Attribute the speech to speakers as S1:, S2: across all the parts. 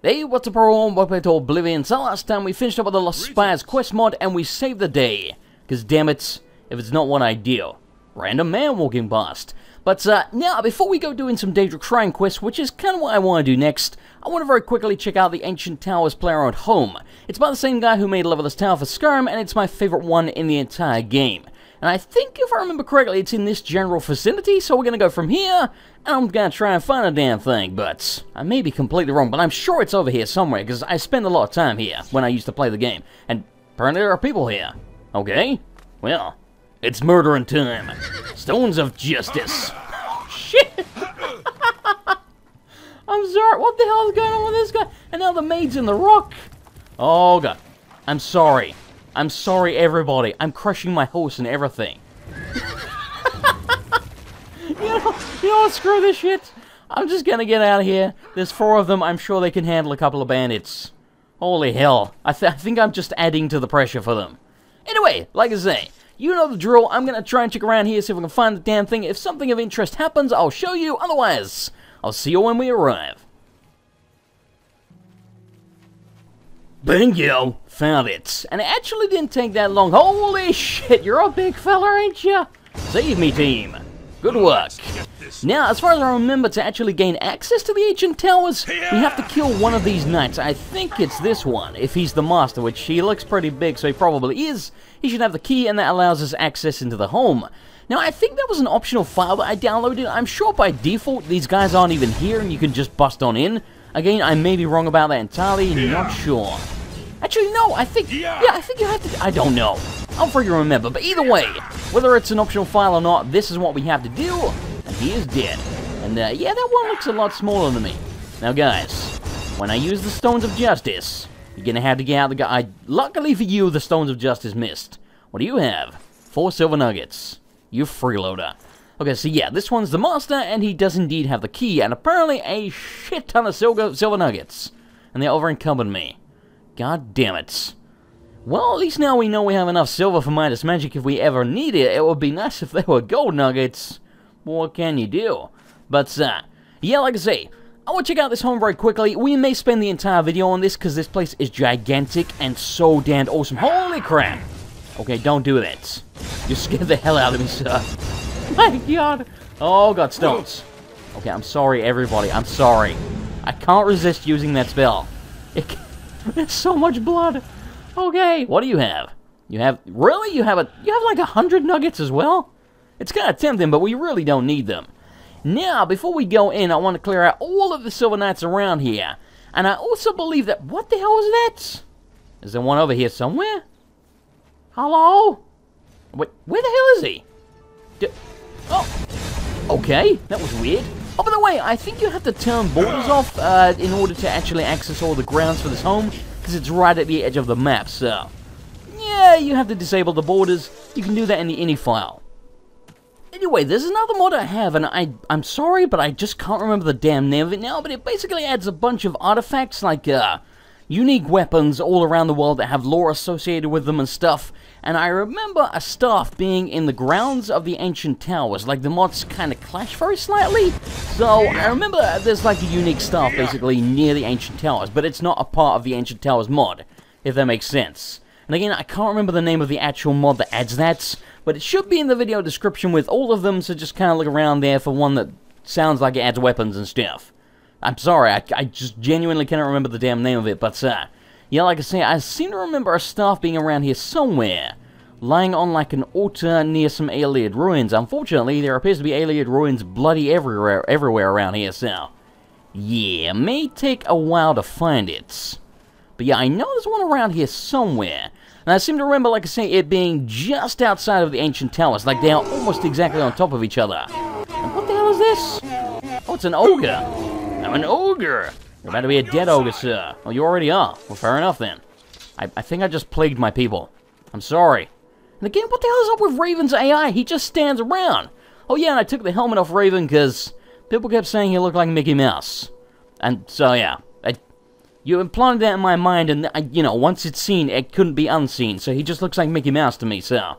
S1: Hey, what's up everyone, welcome back to Oblivion. So last time we finished up with the Lost Spires quest mod and we saved the day. Because damn it, if it's not what I do. Random man walking past. But now, before we go doing some Daedric Shrine quests, which is kind of what I want to do next, I want to very quickly check out the Ancient Towers player at home. It's by the same guy who made Leveless Tower for Skyrim, and it's my favorite one in the entire game. And I think, if I remember correctly, it's in this general vicinity, so we're going to go from here, and I'm going to try and find a damn thing, but I may be completely wrong, but I'm sure it's over here somewhere, because I spend a lot of time here when I used to play the game, and apparently there are people here. Okay, well, it's murdering time. Stones of Justice. Shit! I'm sorry, what the hell is going on with this guy? And now the maid's in the rock. Oh god, I'm sorry. I'm sorry, everybody. I'm crushing my horse and everything. you know what? Screw this shit. I'm just gonna get out of here. There's 4 of them. I'm sure they can handle a couple of bandits. Holy hell. I think I'm just adding to the pressure for them. Anyway, like I say, you know the drill. I'm gonna try and check around here, see if I can find the damn thing. If something of interest happens, I'll show you. Otherwise, I'll see you when we arrive. Bingo! Found it. And it actually didn't take that long. Holy shit, you're a big fella, ain't ya? Save me, team. Good work. Now, as far as I remember, to actually gain access to the Ancient Towers, we have to kill one of these knights. I think it's this one, if he's the master, which he looks pretty big, so he probably is. He should have the key, and that allows us access into the home. Now, I think that was an optional file that I downloaded. I'm sure by default, these guys aren't even here, and you can just bust on in. Again, I may be wrong about that entirely, not sure. Actually, no, I think, yeah, I think you have to, I don't know. I'll freaking remember, but either way, whether it's an optional file or not, this is what we have to do, and he is dead. And, yeah, that one looks a lot smaller than me. Now, guys, when I use the Stones of Justice, you're gonna have to get out the guy. Luckily for you, the Stones of Justice missed. What do you have? 4 silver nuggets. You freeloader. Okay, so yeah, this one's the master, and he does indeed have the key, and apparently a shit ton of silver nuggets. And they over-encumbered me. God damn it. Well, at least now we know we have enough silver for Midas Magic if we ever need it. It would be nice if they were gold nuggets. What can you do? But, yeah, like I say, I want to check out this home very quickly. We may spend the entire video on this because this place is gigantic and so damned awesome. Holy crap. Okay, don't do that. You scared the hell out of me, sir. My god. Oh, god, stones. Okay, I'm sorry, everybody. I'm sorry. I can't resist using that spell. There's so much blood. Okay, what do you have? You have, really? You have like 100 nuggets as well? It's kind of tempting, but we really don't need them. Now, before we go in, I want to clear out all of the silver knights around here. And I also believe that, what the hell is that? Is there one over here somewhere? Hello? Wait, where the hell is he? Oh, okay, that was weird. Oh, by the way, I think you have to turn borders off in order to actually access all the grounds for this home, because it's right at the edge of the map, so yeah, you have to disable the borders. You can do that in the ini file. Anyway, there's another mod I have, and I'm sorry, but I just can't remember the damn name of it now, but it basically adds a bunch of artifacts, like, unique weapons all around the world that have lore associated with them and stuff. And I remember a staff being in the grounds of the Ancient Towers. Like, the mods kind of clash very slightly. So, I remember there's like a unique staff basically near the Ancient Towers, but it's not a part of the Ancient Towers mod, if that makes sense. And again, I can't remember the name of the actual mod that adds that, but it should be in the video description with all of them, so just kind of look around there for one that sounds like it adds weapons and stuff. I'm sorry, I just genuinely cannot remember the damn name of it, but, yeah, like I say, I seem to remember a staff being around here somewhere, lying on like an altar near some Ayleid ruins. Unfortunately, there appears to be Ayleid ruins bloody everywhere around here, so yeah, may take a while to find it. But yeah, I know there's one around here somewhere, and I seem to remember, like I say, it being just outside of the Ancient Towers, like they are almost exactly on top of each other. And what the hell is this? Oh, it's an ogre. I'm an ogre! You're about to be a dead ogre, sir. Well, you already are. Well, fair enough, then. I think I just plagued my people. I'm sorry. And again, what the hell is up with Raven's AI? He just stands around. Oh, yeah, and I took the helmet off Raven because people kept saying he looked like Mickey Mouse. And so, yeah. You implanted that in my mind, and, you know, once it's seen, it couldn't be unseen. So he just looks like Mickey Mouse to me, so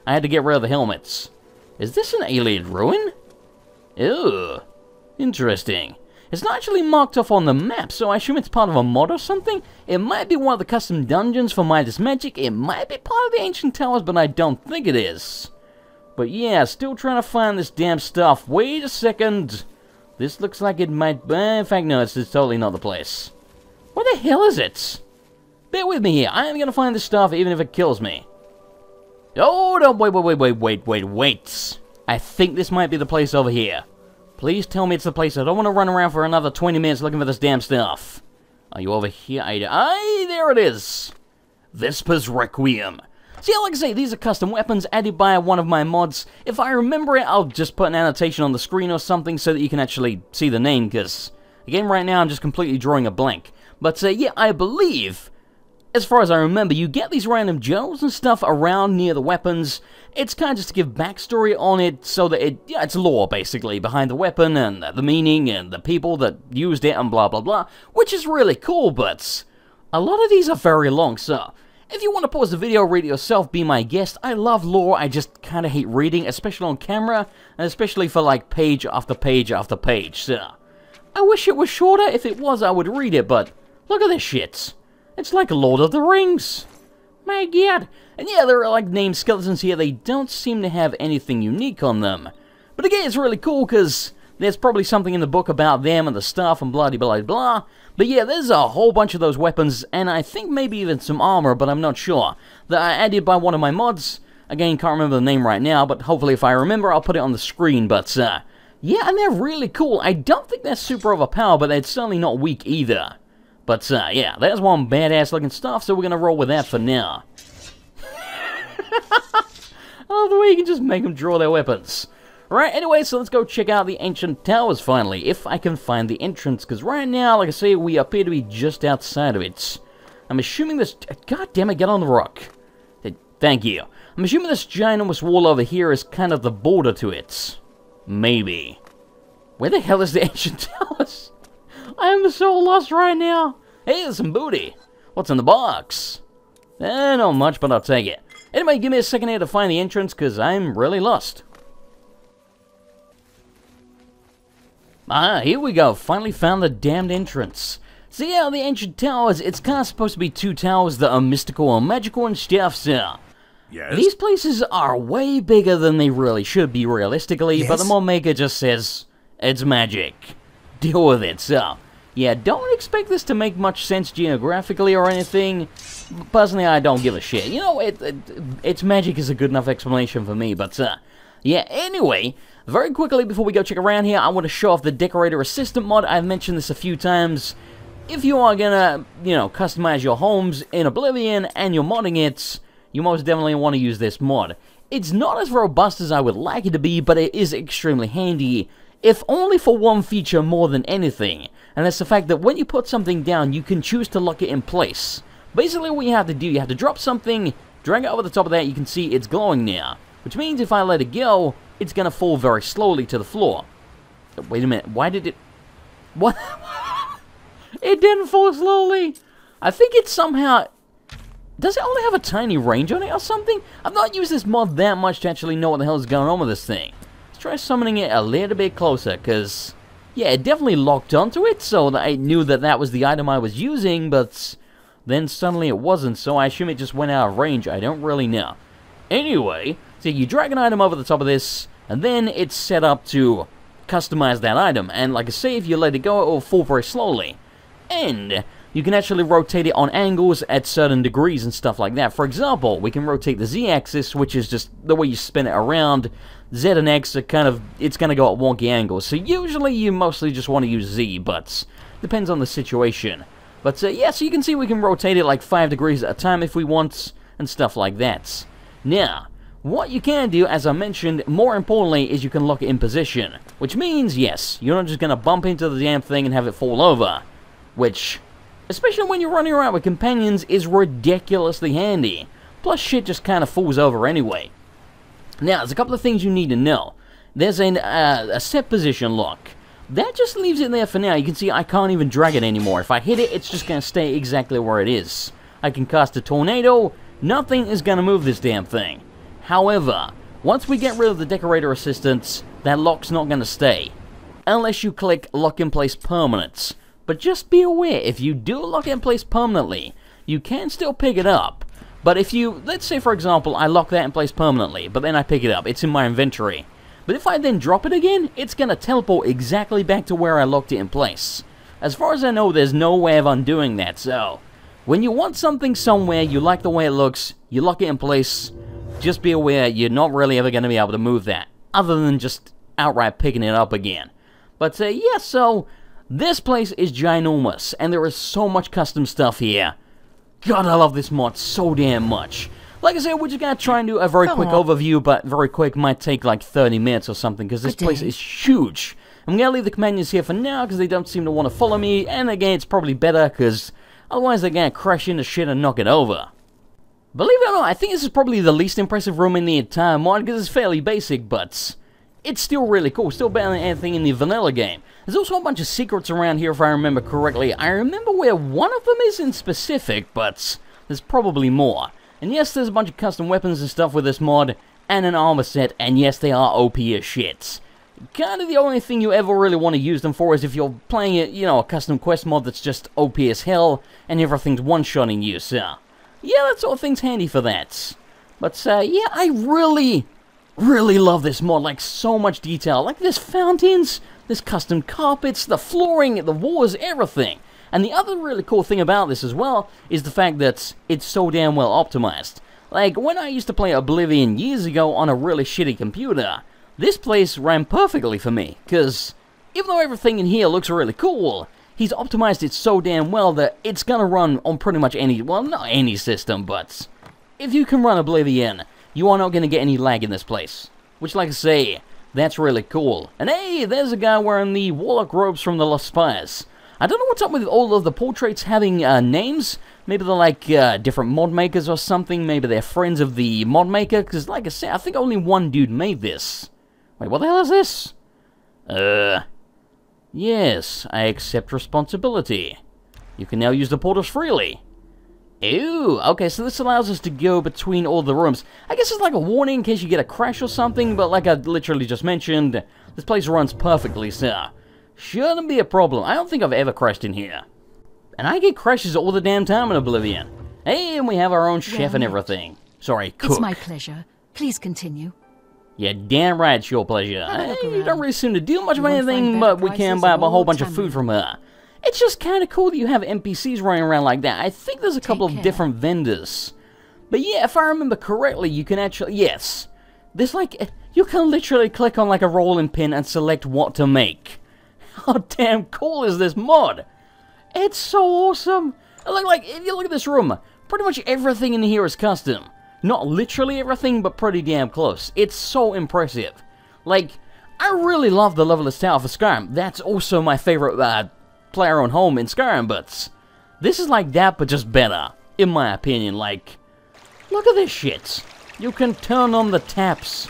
S1: I had to get rid of the helmets. Is this an Ayleid ruin? Ew. Interesting. It's not actually marked off on the map, so I assume it's part of a mod or something. It might be one of the custom dungeons for Midas Magic. It might be part of the Ancient Towers, but I don't think it is. But yeah, still trying to find this damn stuff. Wait a second. This looks like it might... in fact, no, it's totally not the place. What the hell is it? Bear with me here. I am going to find this stuff even if it kills me. Oh, no, wait. I think this might be the place over here. Please tell me it's the place. I don't want to run around for another 20 minutes looking for this damn stuff. Are you over here? Aye, there it is. Vesper's Requiem. See, like I say, these are custom weapons added by one of my mods. If I remember it, I'll just put an annotation on the screen or something so that you can actually see the name, because, again, right now I'm just completely drawing a blank. But, yeah, I believe, as far as I remember, you get these random gems and stuff around near the weapons. It's kind of just to give backstory on it so that it's lore, basically, behind the weapon and the meaning and the people that used it and blah, blah, blah, which is really cool, but a lot of these are very long, so if you want to pause the video, read it yourself, be my guest. I love lore, I just kind of hate reading, especially on camera, and especially for, like, page after page after page, so I wish it was shorter. If it was, I would read it, but look at this shit. It's like Lord of the Rings. My god. And yeah, there are like named skeletons here. They don't seem to have anything unique on them. But again, it's really cool because there's probably something in the book about them and the stuff and blah blah blah. But yeah, there's a whole bunch of those weapons, and I think maybe even some armor, but I'm not sure, that are added by one of my mods. Again, can't remember the name right now, but hopefully if I remember, I'll put it on the screen. But yeah, and they're really cool. I don't think they're super overpowered, but they're certainly not weak either. But, yeah, there's one badass looking stuff, so we're gonna roll with that for now. Oh, the way you can just make them draw their weapons. Right, anyway, so let's go check out the Ancient Towers finally, if I can find the entrance, because right now, like I say, we appear to be just outside of it. I'm assuming this... God damn it, get on the rock. Thank you. I'm assuming this ginormous wall over here is kind of the border to it. Maybe. Where the hell is the Ancient Towers? I am so lost right now. Hey, there's some booty. What's in the box? Not much, but I'll take it. Anyway, give me a second here to find the entrance, because I'm really lost. Ah, here we go. Finally found the damned entrance. So yeah, the Ancient Towers, it's kind of supposed to be two towers that are mystical or magical and stuff, so...
S2: Yes?
S1: These places are way bigger than they really should be, realistically,
S2: Yes?
S1: but the mod maker just says, it's magic. Deal with it, so... Yeah, don't expect this to make much sense geographically or anything. Personally, I don't give a shit. You know, it's magic is a good enough explanation for me, but, yeah, anyway, very quickly before we go check around here, I want to show off the Decorator Assistant mod. I've mentioned this a few times. If you are gonna, you know, customize your homes in Oblivion and you're modding it, you most definitely want to use this mod. It's not as robust as I would like it to be, but it is extremely handy, if only for one feature more than anything, and that's the fact that when you put something down, you can choose to lock it in place. Basically what you have to do, you have to drop something, drag it over the top of that, you can see it's glowing now, which means if I let it go, it's gonna fall very slowly to the floor. Wait a minute, why did it... What? It didn't fall slowly! I think it's somehow... Does it only have a tiny range on it or something? I've not used this mod that much to actually know what the hell is going on with this thing. Let's try summoning it a little bit closer, because... Yeah, it definitely locked onto it, so that I knew that that was the item I was using, but... Then suddenly it wasn't, so I assume it just went out of range. I don't really know. Anyway, so you drag an item over the top of this, and then it's set up to customize that item. And like I say, if you let it go, it will fall very slowly. And you can actually rotate it on angles at certain degrees and stuff like that. For example, we can rotate the Z-axis, which is just the way you spin it around. Z and X are kind of, it's going to go at wonky angles. So usually you mostly just want to use Z, but depends on the situation. But yeah, so you can see we can rotate it like 5 degrees at a time if we want, and stuff like that. Now, what you can do, as I mentioned, more importantly, is you can lock it in position. Which means, yes, you're not just going to bump into the damn thing and have it fall over. Which, especially when you're running around with companions, is ridiculously handy. Plus, shit just kind of falls over anyway. Now, there's a couple of things you need to know. There's a set position lock. That just leaves it there for now. You can see I can't even drag it anymore. If I hit it, it's just going to stay exactly where it is. I can cast a tornado. Nothing is going to move this damn thing. However, once we get rid of the Decorator Assistance, that lock's not going to stay. unless you click Lock in Place Permanent. But just be aware, if you do lock it in place permanently, you can still pick it up. But if you, let's say for example, I lock that in place permanently, but then I pick it up, it's in my inventory. But if I then drop it again, it's going to teleport exactly back to where I locked it in place. As far as I know, there's no way of undoing that, so when you want something somewhere, you like the way it looks, you lock it in place, just be aware you're not really ever going to be able to move that, other than just outright picking it up again. But yeah, so this place is ginormous, and there is so much custom stuff here. God, I love this mod so damn much. Like I said, we're just going to try and do a very quick overview, but very quick might take like 30 minutes or something, because this place is huge. I'm going to leave the companions here for now, because they don't seem to want to follow me, and again, it's probably better, because otherwise they're going to crash into shit and knock it over. Believe it or not, I think this is probably the least impressive room in the entire mod, because it's fairly basic, but it's still really cool, still better than anything in the vanilla game. There's also a bunch of secrets around here if I remember correctly. I remember where one of them is in specific, but there's probably more. And yes, there's a bunch of custom weapons and stuff with this mod, and an armor set, and yes, they are OP as shit. Kind of the only thing you ever really want to use them for is if you're playing it, you know, a custom quest mod that's just OP as hell, and everything's one-shotting you, so yeah, that sort of thing's handy for that. But yeah, I really love this mod, like so much detail. Like there's fountains, there's custom carpets, the flooring, the walls, everything. And the other really cool thing about this as well is the fact that it's so damn well optimized. Like when I used to play Oblivion years ago on a really shitty computer, this place ran perfectly for me, because even though everything in here looks really cool, he's optimized it so damn well that it's gonna run on pretty much any, well, not any system, but if you can run Oblivion, you are not gonna get any lag in this place. Which, like I say, that's really cool. And hey, there's a guy wearing the warlock robes from the Lost Spires. I don't know what's up with all of the portraits having names. Maybe they're like different mod makers or something. Maybe they're friends of the mod maker, because like I said, I think only one dude made this. Wait, what the hell is this? Yes, I accept responsibility. You can now use the portals freely. Ooh, okay, so this allows us to go between all the rooms. I guess it's like a warning in case you get a crash or something, but like I literally just mentioned, this place runs perfectly, so shouldn't be a problem. I don't think I've ever crashed in here. And I get crashes all the damn time in Oblivion. Hey, and we have our own chef and everything. Sorry, cook.
S2: It's my pleasure. Please continue.
S1: Yeah, damn right, it's your pleasure. You don't really seem to do much of anything, but we can buy up a whole bunch of food from her. It's just kind of cool that you have NPCs running around like that. I think there's a couple of different vendors. But yeah, if I remember correctly, you can actually, yes. There's like, you can literally click on like a rolling pin and select what to make. How damn cool is this mod? It's so awesome. Like, if you look at this room, pretty much everything in here is custom. Not literally everything, but pretty damn close. It's so impressive. Like, I really love the leveless tower for Skyrim. That's also my favorite player-owned home in Skyrim, but this is like that, but just better, in my opinion. Like, look at this shit. You can turn on the taps,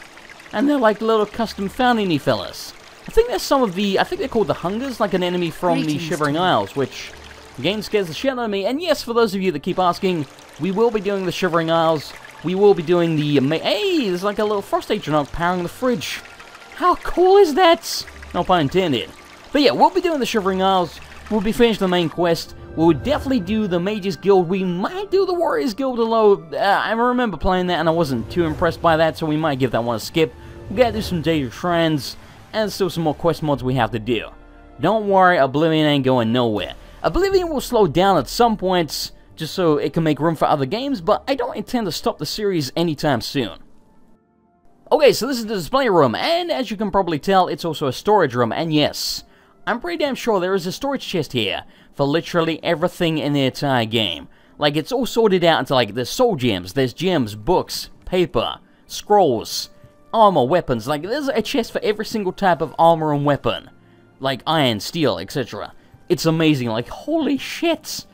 S1: and they're like little custom fountainy fellas. I think there's some of the, I think they're called the Hungers, like an enemy from the Shivering Isles, which, again, scares the shit out of me. And yes, for those of you that keep asking, we will be doing the Shivering Isles. We will be doing the, hey, there's like a little frost agent powering the fridge. How cool is that? No pun intended. But yeah, we'll be doing the Shivering Isles. We'll be finishing the main quest. We'll definitely do the Mages Guild. We might do the Warriors Guild, although I remember playing that and I wasn't too impressed by that, so we might give that one a skip. We gotta do some Data Trends, and there's still some more quest mods we have to do. Don't worry, Oblivion ain't going nowhere. Oblivion will slow down at some points, just so it can make room for other games, but I don't intend to stop the series anytime soon. Okay, so this is the display room, and as you can probably tell, it's also a storage room, and yes, I'm pretty damn sure there is a storage chest here for literally everything in the entire game. Like, it's all sorted out into, like, there's soul gems, there's gems, books, paper, scrolls, armor, weapons. Like, there's a chest for every single type of armor and weapon. Like iron, steel, etc. It's amazing, like, holy shit!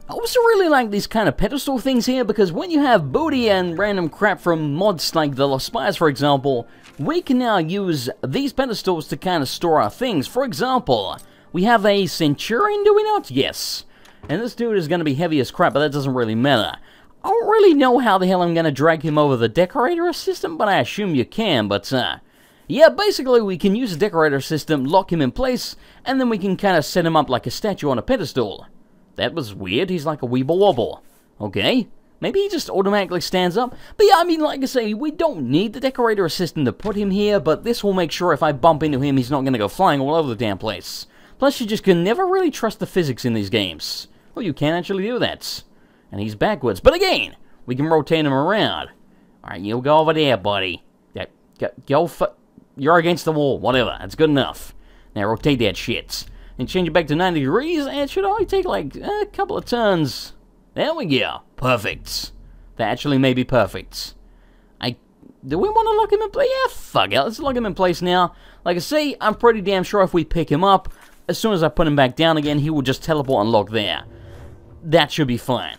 S1: I also really like these kind of pedestal things here, because when you have booty and random crap from mods like the Lost Spires, for example, we can now use these pedestals to kind of store our things. For example, we have a Centurion, do we not? Yes. And this dude is going to be heavy as crap, but that doesn't really matter. I don't really know how the hell I'm going to drag him over the Decorator system, but I assume you can, but Yeah, basically we can use the Decorator system, lock him in place, and then we can kind of set him up like a statue on a pedestal. That was weird, he's like a weeble wobble. Okay, maybe he just automatically stands up. But yeah, I mean, like I say, we don't need the Decorator system to put him here, but this will make sure if I bump into him, he's not going to go flying all over the damn place. Plus, you just can never really trust the physics in these games. Well, you can actually do that. And he's backwards. But again, we can rotate him around. Alright, you go over there, buddy. You're against the wall. Whatever. That's good enough. Now rotate that shit. And change it back to 90 degrees, and it should only take like a couple of turns. There we go. Perfect. That actually may be perfect. Do we want to lock him in place? Yeah, fuck it. Let's lock him in place now. Like I say, I'm pretty damn sure if we pick him up, as soon as I put him back down again, he will just teleport and lock there. That should be fine.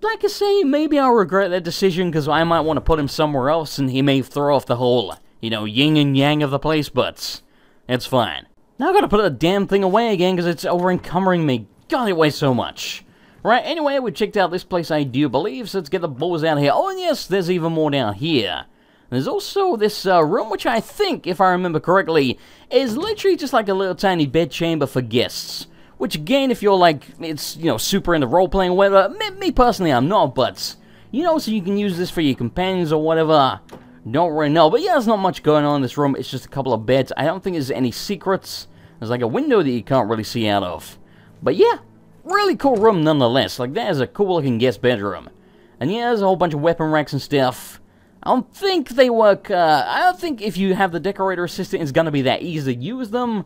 S1: Like I say, maybe I'll regret that decision because I might want to put him somewhere else and he may throw off the whole, you know, yin and yang of the place, but it's fine. Now I've got to put the damn thing away again because it's over-encumbering me. God, it weighs so much. Right, anyway, we checked out this place, I do believe, so let's get the balls out here. Oh, and yes, there's even more down here. There's also this room, which I think, if I remember correctly, is literally just like a little tiny bed chamber for guests. Which, again, if you're like, it's, you know, super into role-playing or whatever, me personally, I'm not, but, you know, so you can use this for your companions or whatever. Don't really know, but yeah, there's not much going on in this room. It's just a couple of beds. I don't think there's any secrets. There's like a window that you can't really see out of. But yeah, really cool room nonetheless. Like, that is a cool-looking guest bedroom. And yeah, there's a whole bunch of weapon racks and stuff. I don't think they work, I don't think if you have the Decorator assistant, it's gonna be that easy to use them.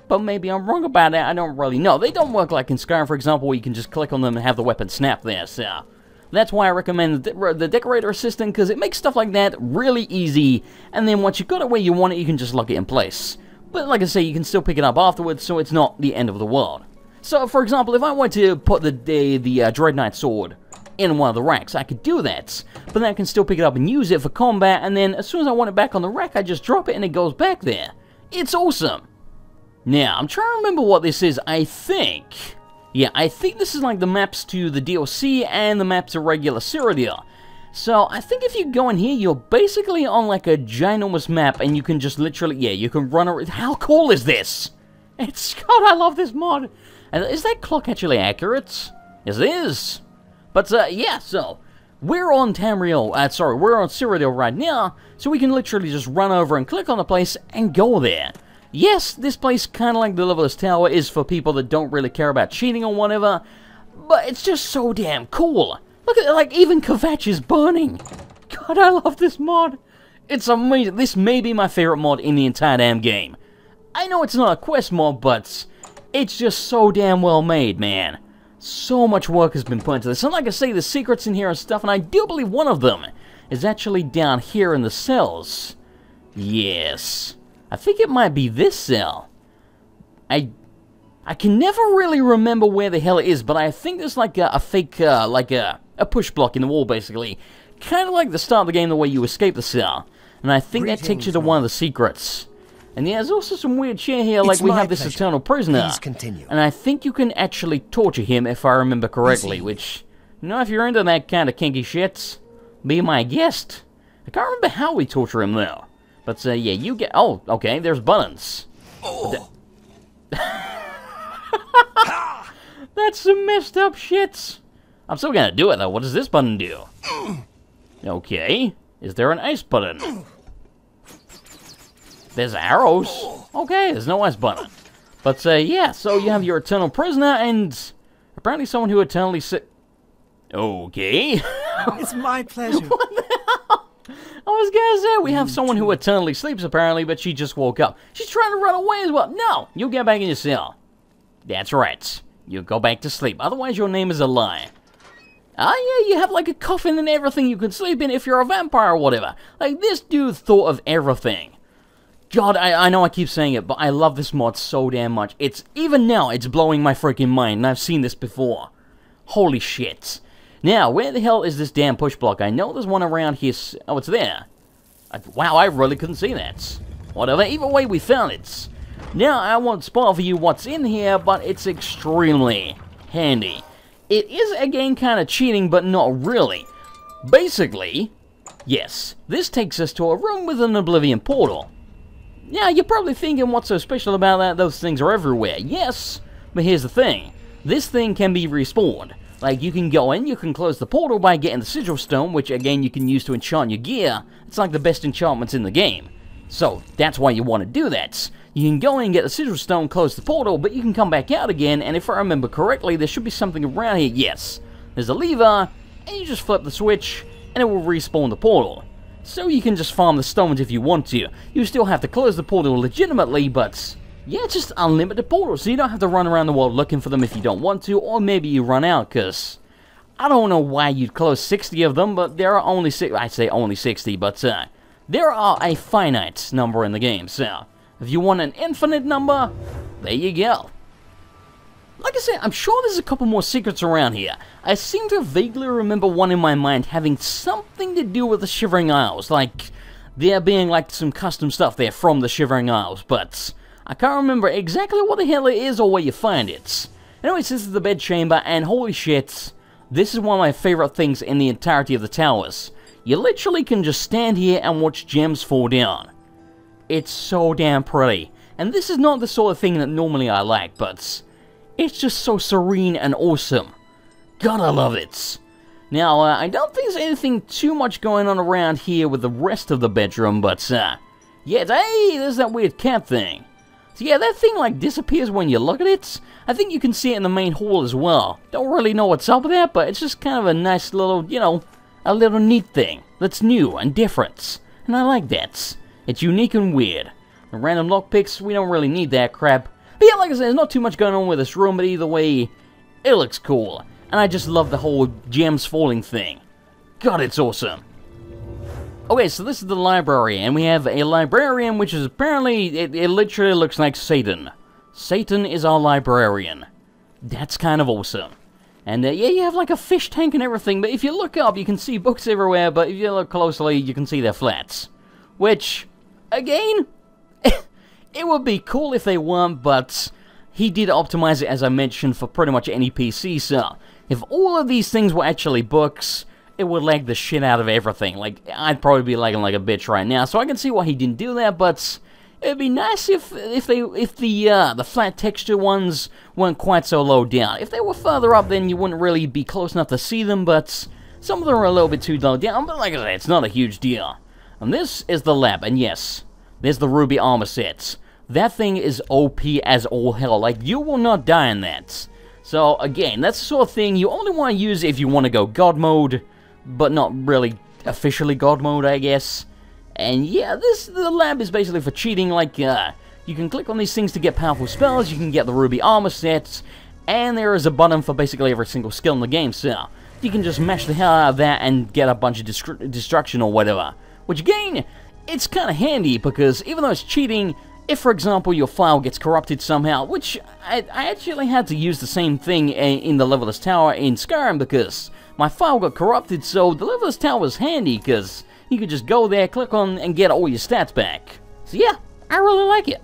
S1: But maybe I'm wrong about that, I don't really know. They don't work like in Skyrim, for example, where you can just click on them and have the weapon snap there, so... That's why I recommend the Decorator assistant, because it makes stuff like that really easy, and then once you've got it where you want it, you can just lock it in place. But like I say, you can still pick it up afterwards, so it's not the end of the world. So, for example, if I want to put the Dread Knight Sword in one of the racks, I could do that, but then I can still pick it up and use it for combat, and then as soon as I want it back on the rack, I just drop it and it goes back there. It's awesome! Now, I'm trying to remember what this is. I think this is like the maps to the DLC and the maps to regular Cyrodiil. So, I think if you go in here, you're basically on like a ginormous map, and you can just literally, yeah, you can run around. How cool is this? It's, God, I love this mod. And is that clock actually accurate? Yes, it is. But, yeah, so, we're on Tamriel, we're on Cyrodiil right now, so we can literally just run over and click on the place and go there. Yes, this place, kind of like the Levelers Tower, is for people that don't really care about cheating or whatever, but it's just so damn cool. Look at it, like, even Kvatch is burning. God, I love this mod. It's amazing. This may be my favorite mod in the entire damn game. I know it's not a quest mod, but it's just so damn well made, man. So much work has been put into this, and like I say, the secrets in here and stuff, and I do believe one of them is actually down here in the cells. Yes. I think it might be this cell. I can never really remember where the hell it is, but I think there's like a fake, like a push block in the wall, basically. Kind of like the start of the game, the way you escape the cell. And I think that takes you to one of the secrets. And yeah, there's also some weird shit here, like we have this eternal prisoner.
S3: Please continue.
S1: And I think you can actually torture him, if I remember correctly, which, you know, if you're into that kind of kinky shit, be my guest. I can't remember how we torture him, though. But, yeah, you get... Oh, okay, there's buttons. Oh. That's some messed up shit. I'm still gonna do it, though. What does this button do? Okay. Is there an ice button? There's arrows. Okay, there's no ice button. But, yeah, so you have your eternal prisoner, and apparently someone who eternally Okay.
S3: It's my pleasure.
S1: What the hell? I was gonna say, we have someone who eternally sleeps, apparently, but she just woke up. She's trying to run away as well. No, you get back in your cell. That's right. You go back to sleep. Otherwise, your name is a lie. Ah, yeah, you have like a coffin and everything you can sleep in if you're a vampire or whatever. Like, this dude thought of everything. God, I know I keep saying it, but I love this mod so damn much. It's, even now, it's blowing my freaking mind, and I've seen this before. Holy shit. Now, where the hell is this damn push block? I know there's one around here. Oh, it's there. Wow, I really couldn't see that. Whatever, either way, we found it. Now, I won't spoil for you what's in here, but it's extremely handy. It is, again, kind of cheating, but not really. Basically, yes, this takes us to a room with an Oblivion portal. Now, you're probably thinking, what's so special about that? Those things are everywhere. Yes, but here's the thing. This thing can be respawned. Like, you can go in, you can close the portal by getting the Sigil Stone, which, again, you can use to enchant your gear. It's like the best enchantments in the game. So, that's why you want to do that. You can go in and get the Sigil Stone, close the portal, but you can come back out again, and if I remember correctly, there should be something around here. Yes, there's a lever, and you just flip the switch, and it will respawn the portal. So you can just farm the stones if you want to. You still have to close the portal legitimately, but yeah, it's just unlimited portals, so you don't have to run around the world looking for them if you don't want to, or maybe you run out, because I don't know why you'd close 60 of them, but there are only I say only 60, but there are a finite number in the game, so if you want an infinite number, there you go. Like I said, I'm sure there's a couple more secrets around here. I seem to vaguely remember one in my mind having something to do with the Shivering Isles, like there being like some custom stuff there from the Shivering Isles, but I can't remember exactly what the hell it is or where you find it. Anyways, this is the bed chamber, and holy shit, this is one of my favorite things in the entirety of the towers. You literally can just stand here and watch gems fall down. It's so damn pretty, and this is not the sort of thing that normally I like, but it's just so serene and awesome. God, I love it. Now, I don't think there's anything too much going on around here with the rest of the bedroom, but, yeah, hey, there's that weird cat thing. So, yeah, that thing, like, disappears when you look at it. I think you can see it in the main hall as well. Don't really know what's up with that, but it's just kind of a nice little, you know, a little neat thing that's new and different. And I like that. It's unique and weird. The random lockpicks, we don't really need that crap. But yeah, like I said, there's not too much going on with this room, but either way, it looks cool. And I just love the whole gems falling thing. God, it's awesome. Okay, so this is the library, and we have a librarian, which is apparently, it literally looks like Satan. Satan is our librarian. That's kind of awesome. And yeah, you have like a fish tank and everything, but if you look up, you can see books everywhere, but if you look closely, you can see they're flats. Which, again, it would be cool if they weren't, but he did optimize it, as I mentioned, for pretty much any PC, so if all of these things were actually books, it would lag the shit out of everything. Like, I'd probably be lagging like a bitch right now, so I can see why he didn't do that, but it'd be nice if the flat texture ones weren't quite so low down. If they were further up, then you wouldn't really be close enough to see them, but some of them are a little bit too low down, but like I said, it's not a huge deal. And this is the lab, and yes, there's the ruby armor sets. That thing is OP as all hell. Like, you will not die in that. So, again, that's the sort of thing you only want to use if you want to go God mode, but not really officially God mode, I guess. And yeah, the lab is basically for cheating. Like, you can click on these things to get powerful spells, you can get the ruby armor sets, and there is a button for basically every single skill in the game, so you can just mash the hell out of that and get a bunch of destruction or whatever. Which, again, it's kind of handy, because even though it's cheating, if, for example, your file gets corrupted somehow, which I actually had to use the same thing in the Leveless Tower in Skyrim, because my file got corrupted, so the Leveless Tower is handy, because you could just go there, click on, and get all your stats back. So yeah, I really like it.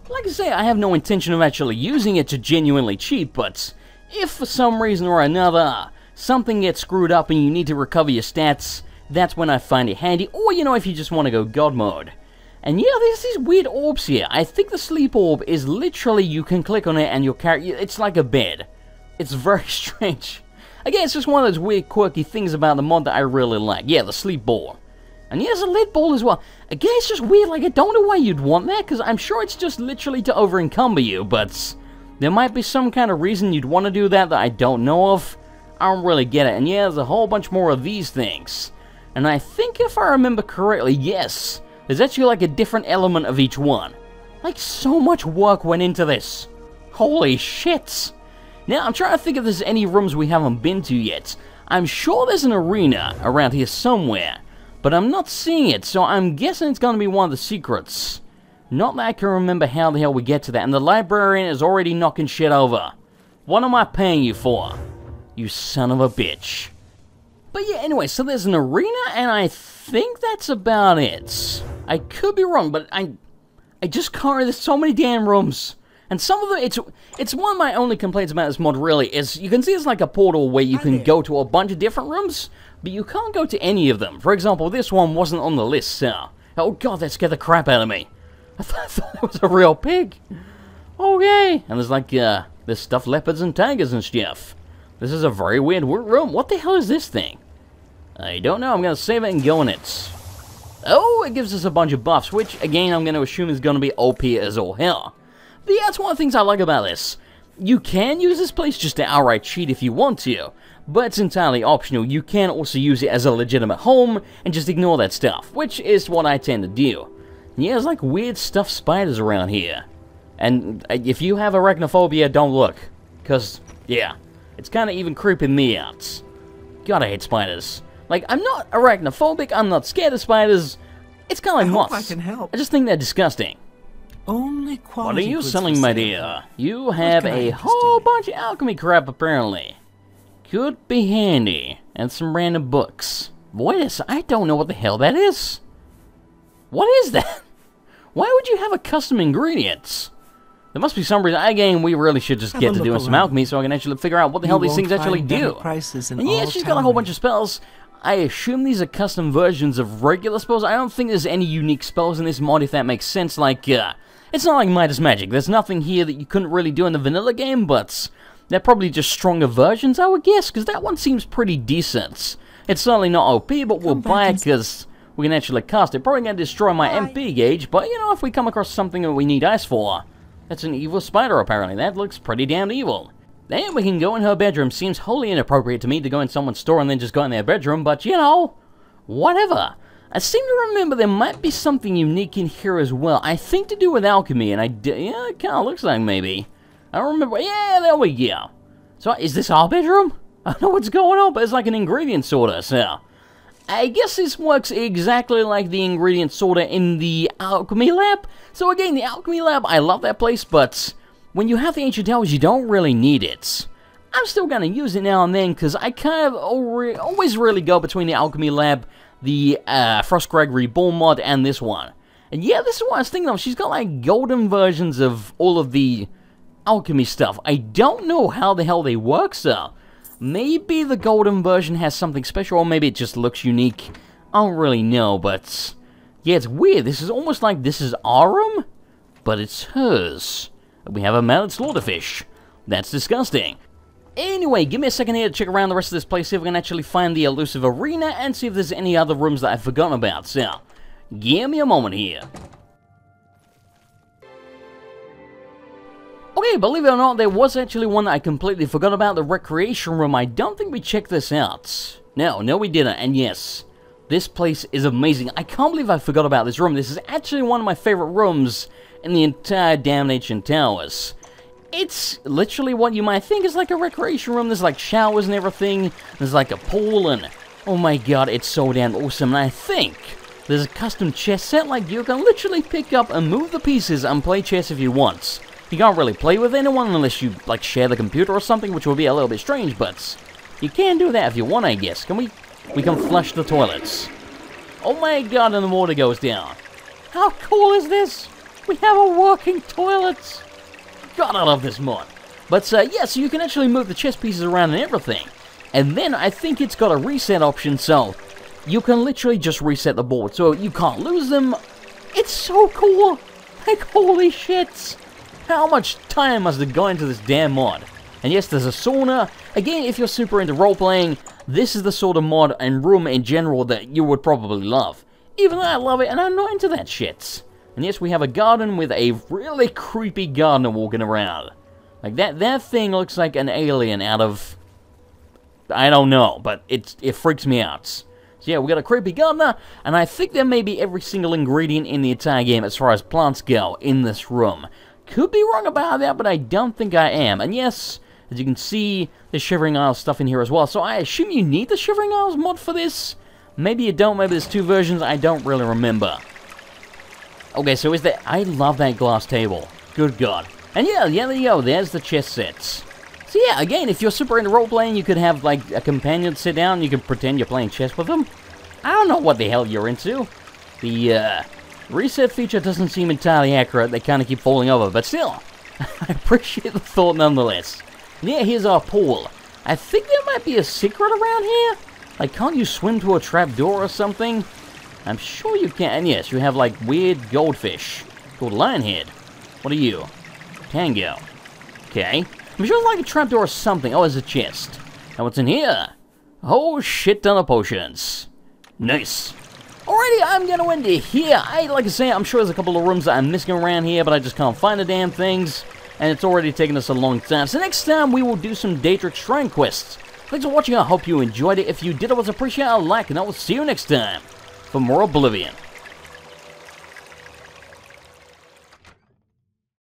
S1: Like I say, I have no intention of actually using it to genuinely cheat, but if for some reason or another, something gets screwed up and you need to recover your stats, that's when I find it handy, or, you know, if you just want to go God mode. And yeah, there's these weird orbs here. I think the sleep orb is literally, you can click on it and your character, it's like a bed. It's very strange. Again, it's just one of those weird, quirky things about the mod that I really like. Yeah, the sleep ball. And yeah, there's a lead ball as well. Again, it's just weird, like, I don't know why you'd want that, because I'm sure it's just literally to over-encumber you, but there might be some kind of reason you'd want to do that I don't know of. I don't really get it. And yeah, there's a whole bunch more of these things. And I think if I remember correctly, yes, there's actually like a different element of each one. Like, so much work went into this. Holy shit. Now, I'm trying to think if there's any rooms we haven't been to yet. I'm sure there's an arena around here somewhere, but I'm not seeing it, so I'm guessing it's going to be one of the secrets. Not that I can remember how the hell we get to that, and the librarian is already knocking shit over. What am I paying you for? You son of a bitch. But yeah, anyway, so there's an arena, and I think that's about it. I could be wrong, but I just can't. There's so many damn rooms. And some of them, it's one of my only complaints about this mod, really, is you can see it's like a portal where you can go to a bunch of different rooms, but you can't go to any of them. For example, this one wasn't on the list, so... Oh god, that scared the crap out of me. I thought it was a real pig. Okay. And there's like, there's stuffed leopards and tigers and stuff. This is a very weird room. What the hell is this thing? I don't know. I'm going to save it and go in it. Oh, it gives us a bunch of buffs, which, again, I'm going to assume is going to be OP as all hell. But yeah, that's one of the things I like about this. You can use this place just to outright cheat if you want to, but it's entirely optional. You can also use it as a legitimate home and just ignore that stuff, which is what I tend to do. Yeah, there's like weird stuffed spiders around here. And if you have arachnophobia, don't look. Because, yeah, it's kind of even creeping me out. God, I hate spiders. Like, I'm not arachnophobic, I'm not scared of spiders. It's kind of like moths.
S3: I can help.
S1: I just think they're disgusting.
S3: Only quality.
S1: What are you selling, my dear? You have a whole bunch of alchemy crap, apparently. Could be handy. And some random books. Wait, I don't know what the hell that is. What is that? Why would you have a custom ingredients? There must be some reason. Again, we really should just get to doing some alchemy so I can actually figure out what the hell these things actually do. And yeah, she's got a whole bunch of spells. I assume these are custom versions of regular spells. I don't think there's any unique spells in this mod, if that makes sense. Like, it's not like Midas Magic. There's nothing here that you couldn't really do in the vanilla game, but they're probably just stronger versions, I would guess, because that one seems pretty decent. It's certainly not OP, but we'll buy it because we can actually cast it. Probably going to destroy my MP gauge, but, you know, if we come across something that we need ice for... That's an evil spider, apparently. That looks pretty damn evil. Then we can go in her bedroom. Seems wholly inappropriate to me to go in someone's store and then just go in their bedroom, but, you know, whatever. I seem to remember there might be something unique in here as well. I think to do with alchemy, and yeah, it kind of looks like maybe. I don't remember. Yeah, there we go. So, is this our bedroom? I don't know what's going on, but it's like an ingredient sorter, so... I guess this works exactly like the ingredient sorter in the Alchemy Lab. So again, the Alchemy Lab, I love that place, but when you have the Ancient Towers, you don't really need it. I'm still going to use it now and then, because I kind of always really go between the Alchemy Lab, the Frostcrag Reborn mod, and this one. And yeah, this is what I was thinking of. She's got like golden versions of all of the alchemy stuff. I don't know how the hell they work, so... Maybe the golden version has something special, or maybe it just looks unique. I don't really know, but... Yeah, it's weird. This is almost like this is our room, but it's hers. We have a mallet slaughterfish. That's disgusting. Anyway, give me a second here to check around the rest of this place, see if we can actually find the elusive arena, and see if there's any other rooms that I've forgotten about. So, give me a moment here. Okay, believe it or not, there was actually one that I completely forgot about, the recreation room. I don't think we checked this out. No, we didn't, and yes, this place is amazing. I can't believe I forgot about this room. This is actually one of my favorite rooms in the entire damn Ancient Towers. It's literally what you might think is like a recreation room. There's like showers and everything. There's like a pool, and oh my god, it's so damn awesome. And I think there's a custom chess set, like you can literally pick up and move the pieces and play chess if you want. You can't really play with anyone unless you, like, share the computer or something, which would be a little bit strange, but you can do that if you want, I guess. Can we can flush the toilets. Oh my god, and the water goes down. How cool is this? We have a working toilet. God, I love this mod. But, yeah, so you can actually move the chess pieces around and everything. And then I think it's got a reset option, so you can literally just reset the board, so you can't lose them. It's so cool. Like, holy shit. How much time must have gone into this damn mod? And yes, there's a sauna. Again, if you're super into role-playing, this is the sort of mod and room in general that you would probably love. Even though I love it, and I'm not into that shit. And yes, we have a garden with a really creepy gardener walking around. Like, that thing looks like an alien out of... I don't know, but it freaks me out. So yeah, we got a creepy gardener, and I think there may be every single ingredient in the entire game as far as plants go in this room. Could be wrong about that, but I don't think I am. And yes, as you can see, there's Shivering Isles stuff in here as well. So I assume you need the Shivering Isles mod for this? Maybe you don't, maybe there's two versions, I don't really remember. Okay, so is that... I love that glass table. Good god. And yeah, there you go, there's the chess sets. So yeah, again, if you're super into role-playing, you could have, like, a companion sit down, and you can pretend you're playing chess with them. I don't know what the hell you're into. The, reset feature doesn't seem entirely accurate, they kind of keep falling over, but still, I appreciate the thought nonetheless. And yeah, here's our pool. I think there might be a secret around here? Like, can't you swim to a trapdoor or something? I'm sure you can, and yes, you have like weird goldfish. Gold Lionhead. What are you? Tango. Okay. I'm sure it's like a trapdoor or something. Oh, there's a chest. And what's in here? A whole shit ton of potions. Nice. Alrighty, I'm gonna end it here. Like I say, I'm sure there's a couple of rooms that I'm missing around here, but I just can't find the damn things. And it's already taken us a long time. So next time, we will do some Daedric Shrine quests. Thanks for watching. I hope you enjoyed it. If you did, I would appreciate a like, and I will see you next time for more Oblivion.